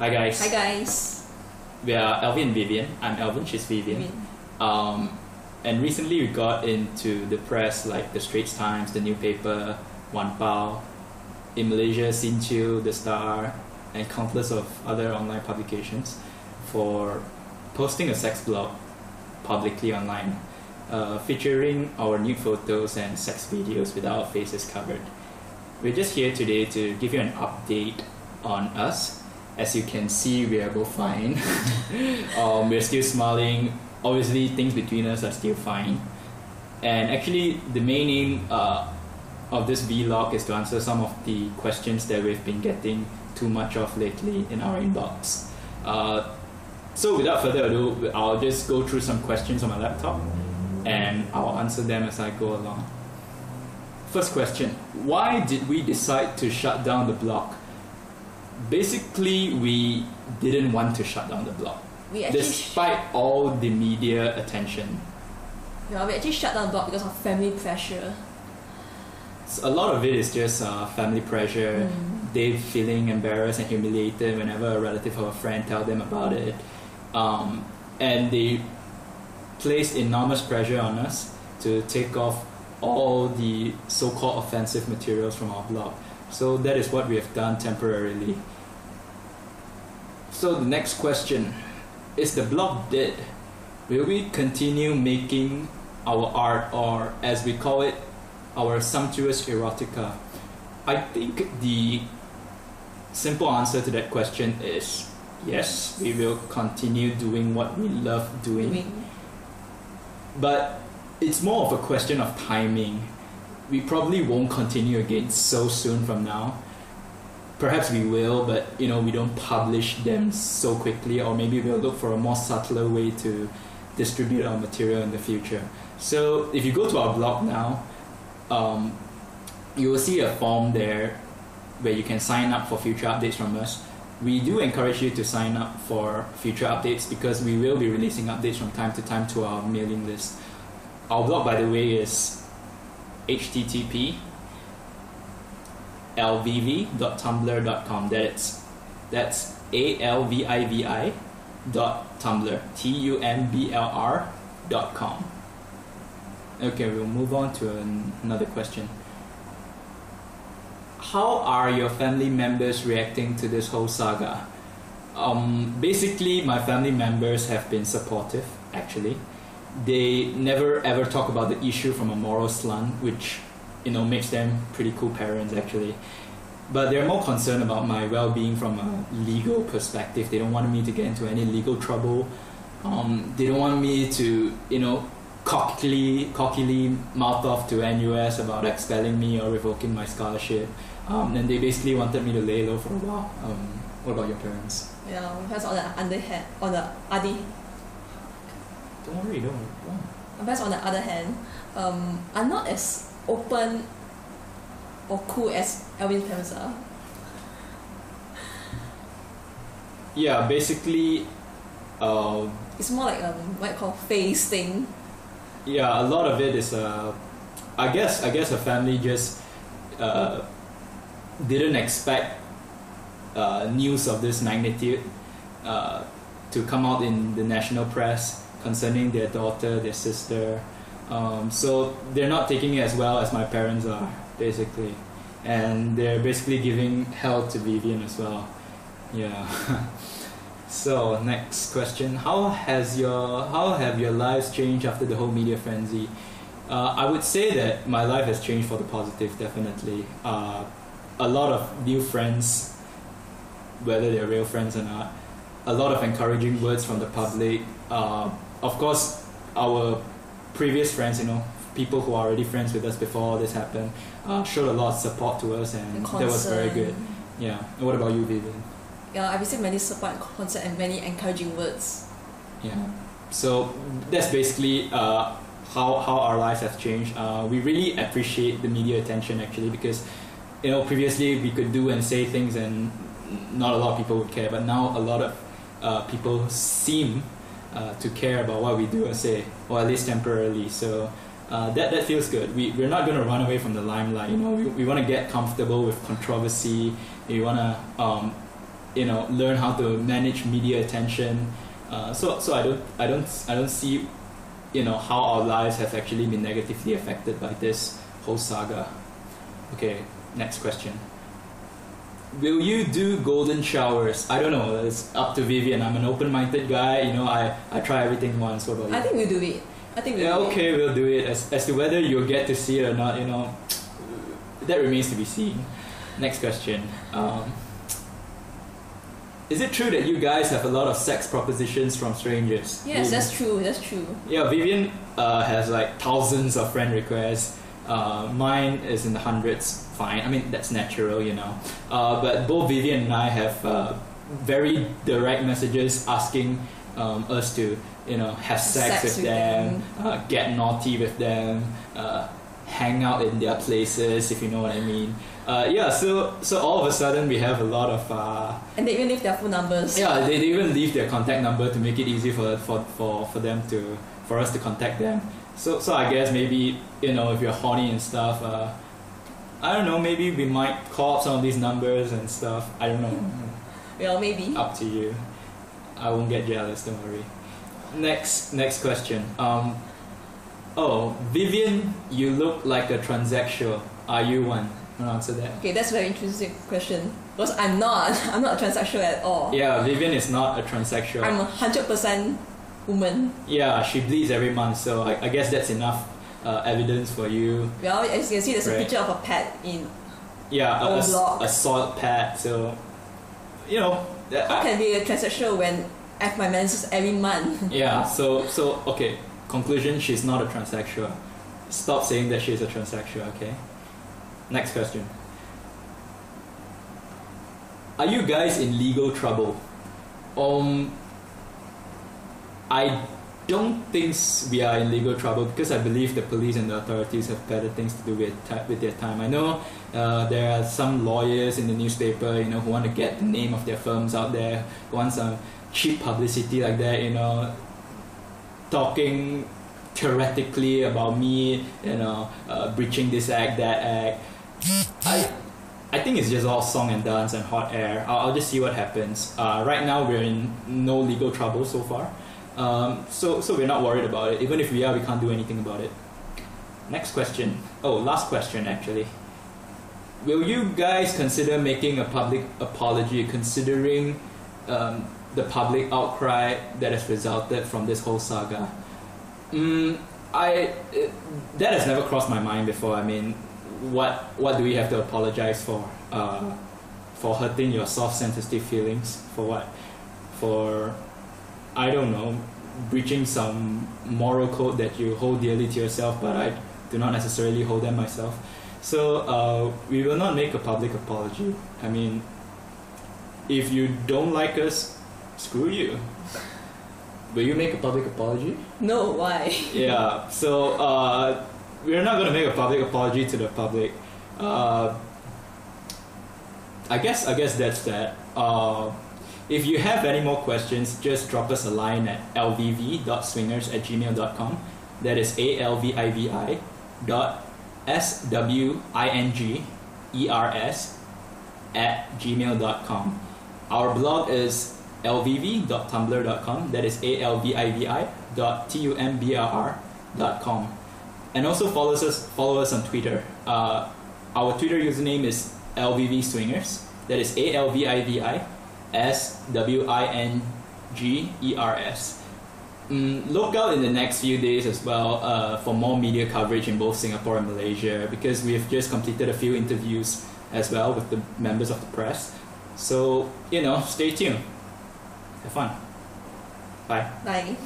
Hi guys. Hi guys. We are Alvin and Vivian. I'm Alvin, she's Vivian. And recently we got into the press like the Straits Times, the New Paper, Wan Pao, in Malaysia, Sin Chiu, The Star, and countless of other online publications for posting a sex blog publicly online, featuring our nude photos and sex videos with our faces covered. We're just here today to give you an update on us. As you can see, we are both fine. We're still smiling. Obviously, things between us are still fine. And actually, the main aim of this vlog is to answer some of the questions that we've been getting too much of lately in our inbox. So without further ado, I'll just go through some questions on my laptop and I'll answer them as I go along. First question, why did we decide to shut down the blog? Basically, we didn't want to shut down the blog, despite all the media attention. Yeah, we actually shut down the blog because of family pressure. So a lot of it is just family pressure, they feeling embarrassed and humiliated whenever a relative or a friend tell them about it. And they placed enormous pressure on us to take off all the so-called offensive materials from our blog. So that is what we have done temporarily. So the next question, is the blog dead? Will we continue making our art, or as we call it, our sumptuous erotica? I think the simple answer to that question is yes, we will continue doing what we love doing. But it's more of a question of timing. We probably won't continue again so soon from now. Perhaps we will, but we don't publish them so quickly, or maybe we'll look for a more subtler way to distribute our material in the future. So if you go to our blog now, you will see a form there where you can sign up for future updates from us. We do encourage you to sign up for future updates because we will be releasing updates from time to time to our mailing list. Our blog, by the way, is http://lvv.tumblr.com. That's alvivi.tumblr, TUMBLR.com. Okay, we'll move on to another question. How are your family members reacting to this whole saga? Basically, my family members have been supportive, actually. They never ever talk about the issue from a moral slant, which makes them pretty cool parents, actually. But they're more concerned about my well-being from a legal perspective. They don't want me to get into any legal trouble. They don't want me to cockily mouth off to NUS about expelling me or revoking my scholarship. And they basically wanted me to lay low for a while. What about your parents? Yeah, that's on the underhand, on the other. Don't worry. But on the other hand, I'm not as open or cool as Alvin's parents are. Yeah, basically, it's more like what you call face thing. Yeah, a lot of it is I guess a family just didn't expect news of this magnitude to come out in the national press concerning their daughter, their sister. So they're not taking it as well as my parents are, basically. And they're basically giving hell to Vivian as well. Yeah. So next question, how have your lives changed after the whole media frenzy? I would say that my life has changed for the positive, definitely. A lot of new friends, whether they're real friends or not. A lot of encouraging words from the public. Of course, our previous friends, people who are already friends with us before all this happened, showed a lot of support to us, and that was very good. Yeah. And what about you, Vivian? Yeah, I received many support and concern and many encouraging words. Yeah. So that's basically how our lives have changed. We really appreciate the media attention, actually, because previously we could do and say things and not a lot of people would care, but now a lot of people seem to care about what we do or say, or at least temporarily. So that feels good. We're not going to run away from the limelight. We want to get comfortable with controversy. We want to learn how to manage media attention. So I don't see how our lives have actually been negatively affected by this whole saga. Okay, next question. Will you do golden showers? I don't know. It's up to Vivian. I'm an open-minded guy. I try everything once. What about you? I think we'll do it. Okay, we'll do it. As to whether you'll get to see it or not, that remains to be seen. Next question. Is it true that you guys have a lot of sex propositions from strangers? Yes, that's true. Yeah, Vivian has like thousands of friend requests. Mine is in the hundreds. Fine, I mean that's natural, but both Vivian and I have very direct messages asking us to have sex with them, get naughty with them, hang out in their places, if you know what I mean. So all of a sudden we have a lot of and they even leave their phone numbers. Yeah, they even leave their contact number to make it easy for us to contact them. So I guess maybe if you're horny and stuff, I don't know, maybe we might call up some of these numbers and stuff. I don't know. Well, maybe. Up to you. I won't get jealous, don't worry. Next question. Vivian, you look like a transsexual. Are you one? I'll answer that. Okay, that's a very interesting question. Because I'm not a transsexual at all. Yeah, Vivian is not a transsexual. I'm 100% woman. Yeah, she bleeds every month, so I guess that's enough evidence for you. Well, as you can see, there's a picture of a pad in our blog. A soiled pad, so how can be a transsexual when I have my menses every month? Yeah, so okay, conclusion, she's not a transsexual. Stop saying that she's a transsexual, okay? Next question. Are you guys in legal trouble? I don't think we are in legal trouble because I believe the police and the authorities have better things to do with their time. I know there are some lawyers in the newspaper, who want to get the name of their firms out there, who want some cheap publicity like that, talking theoretically about me, breaching this act, that act. I think it's just all song and dance and hot air. I'll just see what happens. Right now we're in no legal trouble so far. So we're not worried about it. Even if we are, we can't do anything about it. Next question. Last question actually. Will you guys consider making a public apology considering the public outcry that has resulted from this whole saga? That has never crossed my mind before. I mean, what do we have to apologize for? For hurting your soft, sensitive feelings? For what? For, I don't know, breaching some moral code that you hold dearly to yourself, but I do not necessarily hold them myself. So we will not make a public apology. I mean, if you don't like us, screw you. Will you make a public apology? No, why? Yeah, so we're not going to make a public apology to the public. I guess that's that. If you have any more questions, just drop us a line at lvv.swingers@gmail.com. That is alvivi.swingers@gmail.com. Our blog is lvv.tumblr.com. That is alvivi.tumblr.com. And also follow us on Twitter. Our Twitter username is lvvswingers. That is alvivswingers. Look out in the next few days as well for more media coverage in both Singapore and Malaysia, because we've just completed a few interviews as well with the members of the press. So, stay tuned. Have fun. Bye. Bye.